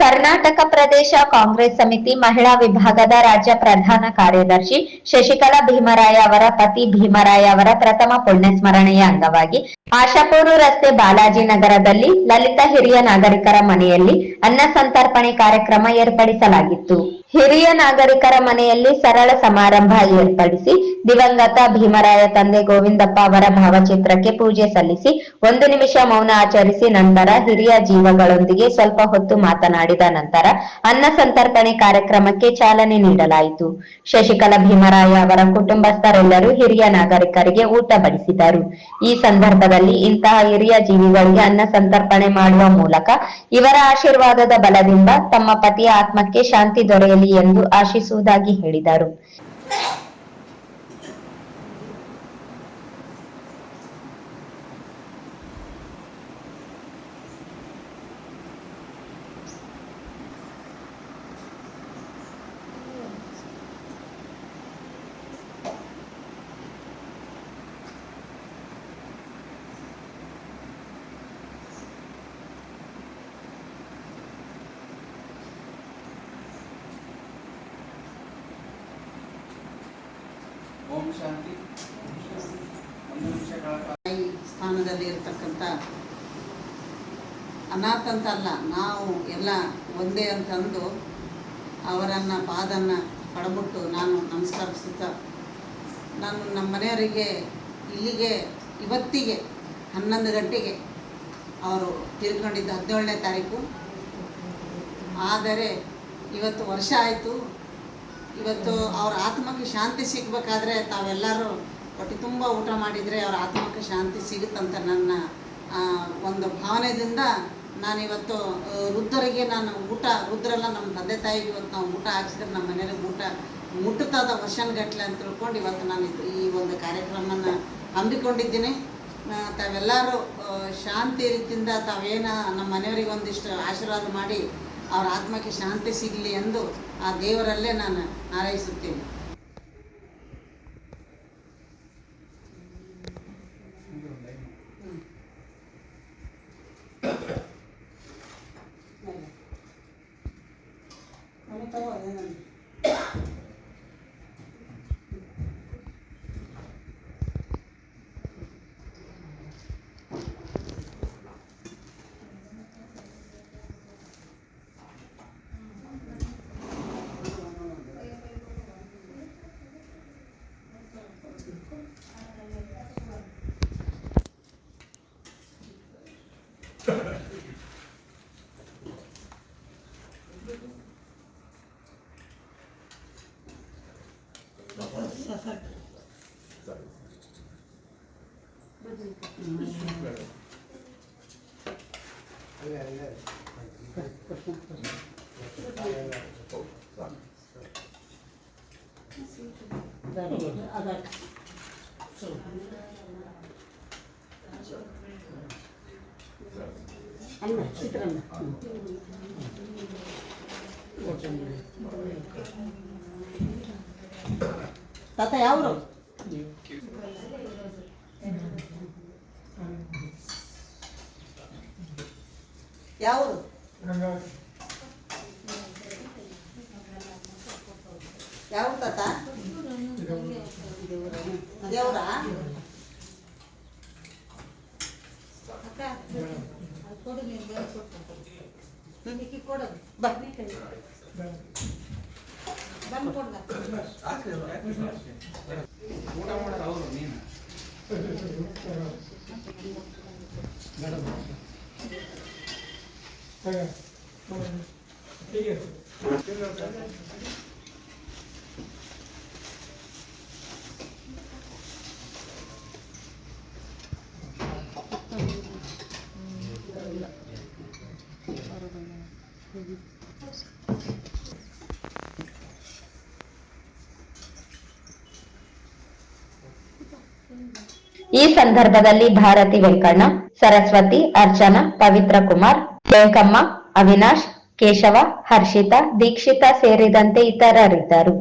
ಕರ್ನಾಟಕ ಪ್ರದೇಶ ಕಾಂಗ್ರೆಸ್ ಸಮಿತಿ ಮಹಿಳಾ ವಿಭಾಗದ ರಾಜ್ಯ ಪ್ರಧಾನ ಕಾರ್ಯದರ್ಶಿ ಶಶಿಕಲಾ ಭೀಮರಾಯ ಅವರ ಪತಿ ಭೀಮರಾಯ ಅವರ ಪ್ರಥಮ ಪುಣ್ಯಸ್ಮರಣೆಯ ಅಂಗವಾಗಿ ಆಶಾಪುರ ರಸ್ತೆ ಬಾಲಾಜಿ ನಗರದಲ್ಲಿ ಲಲಿತಾ ಹಿರಿಯ ನಾಗರಿಕರ ಮನೆಯಲ್ಲಿ ಅನ್ನ ಸಂತರ್ಪಣೆ ಕಾರ್ಯಕ್ರಮ ಏರ್ಪಡಿಸಲಾಗಿತ್ತು. ಹಿರಿಯ ನಾಗರಿಕರ ಮನೆಯಲ್ಲಿ ಸರಳ ಸಮಾರಂಭ ಏರ್ಪಡಿಸಿ ದಿವಂಗತ ಭೀಮರಾಯ ತಂದೆ ಗೋವಿಂದಪ್ಪ ಅವರ ಭಾವಚಿತ್ರಕ್ಕೆ ಪೂಜೆ ಸಲ್ಲಿಸಿ 1 ನಿಮಿಷ ಮೌನ ಆಚರಿಸಿ ನಂತರ ಹಿರಿಯ ಜೀವಗಳೊಂದಿಗೆ ಸ್ವಲ್ಪ ಹೊತ್ತು ಮಾತನಾಡಿದ ನಂತರ ಅನ್ನ ಸಂತರ್ಪಣೆ ಕಾರ್ಯಕ್ರಮಕ್ಕೆ ಚಾಲನೆ ನೀಡಲಾಯಿತು. ಶಶಿಕಲಾ ಭೀಮರಾಯ ಅವರ ಕುಟುಂಬಸ್ಥರೆಲ್ಲರೂ ಹಿರಿಯ ನಾಗರಿಕರಿಗೆ ಊಟ ಬಡಿಸಿದರು. ಈ ಸಂದರ್ಭದಲ್ಲಿ ಇಂತಹ ಹಿರಿಯ ಜೀವಿಗಳಿಗೆ ಅನ್ನ ಸಂತರ್ಪಣೆ ಮಾಡುವ ಮೂಲಕ ಇವರ ಆಶೀರ್ವಾದದ ಬಲದಿಂದ ತಮ್ಮ ಪತಿಯ ಆತ್ಮಕ್ಕೆ ಶಾಂತಿ ದೊರೆಯಲಿ ಎಂದು ಆಶಿಸುವುದಾಗಿ ಹೇಳಿದರು. ಓಂ ಶಾಂತಿ. ತಾಯಿ ಸ್ಥಾನದಲ್ಲಿ ಇರತಕ್ಕಂಥ ಅನಾಥ ಅಂತಲ್ಲ, ನಾವು ಎಲ್ಲ ಒಂದೇ ಅಂತಂದು ಅವರನ್ನು ಪಾದನ್ನ ಪಡಬಿಟ್ಟು ನಾನು ನಮಸ್ಕರಿಸುತ್ತಾ, ನಾನು ನಮ್ಮ ಮನೆಯವರಿಗೆ ಇಲ್ಲಿಗೆ ಇವತ್ತಿಗೆ 11 ಗಂಟೆಗೆ ಅವರು ತೀರ್ಕೊಂಡಿದ್ದು 17ನೇ ತಾರೀಕು. ಆದರೆ ಇವತ್ತು ವರ್ಷ ಆಯಿತು. ಇವತ್ತು ಅವ್ರ ಆತ್ಮಕ್ಕೆ ಶಾಂತಿ ಸಿಗಬೇಕಾದ್ರೆ ತಾವೆಲ್ಲರೂ ಹೊಟ್ಟೆ ತುಂಬ ಊಟ ಮಾಡಿದರೆ ಅವ್ರ ಆತ್ಮಕ್ಕೆ ಶಾಂತಿ ಸಿಗುತ್ತಂತ ನನ್ನ ಒಂದು ಭಾವನೆಯಿಂದ ನಾನಿವತ್ತು ವೃದ್ಧರಿಗೆ ನಾನು ವೃದ್ಧರೆಲ್ಲ ನಮ್ಮ ತಂದೆ ತಾಯಿಗೆ ಇವತ್ತು ನಾವು ಊಟ ಹಾಕ್ಸಿದ್ರೆ ನಮ್ಮ ಮನೆಯವ್ರಿಗೆ ಊಟ ಮುಟ್ಟುತ್ತದ ವರ್ಷಗಟ್ಟಲೆ ಅಂತ ತಿಳ್ಕೊಂಡು ಇವತ್ತು ನಾನು ಈ ಒಂದು ಕಾರ್ಯಕ್ರಮನ ಹಮ್ಮಿಕೊಂಡಿದ್ದೀನಿ. ತಾವೆಲ್ಲರೂ ಶಾಂತಿ ರೀತಿಯಿಂದ ತಾವೇನು ನಮ್ಮ ಮನೆಯವರಿಗೆ ಒಂದಿಷ್ಟು ಆಶೀರ್ವಾದ ಮಾಡಿ ಅವ್ರ ಆತ್ಮಕ್ಕೆ ಶಾಂತಿ ಸಿಗಲಿ ಎಂದು ಆ ದೇವರಲ್ಲೇ ನಾನು ಹಾರೈಸುತ್ತೇನೆ. ತಾತ ಯಾವರು? ಯಾವುದು? ಯಾವ ತಾತ? ದೇವರ ಊಟ ಮಾಡೋದು ಅವರು ನೀನು ಈ ಸಂದರ್ಭದಲ್ಲಿ ಭಾರತಿ ವೆಂಕಣ್ಣ, ಸರಸ್ವತಿ, ಅರ್ಚನಾ, ಪವಿತ್ರ ಕುಮಾರ್, ವೆಂಕಮ್ಮ, ಅವಿನಾಶ್, ಕೇಶವ, ಹರ್ಷಿತಾ, ದೀಕ್ಷಿತಾ ಸೇರಿದಂತೆ ಇತರರಿದ್ದರು.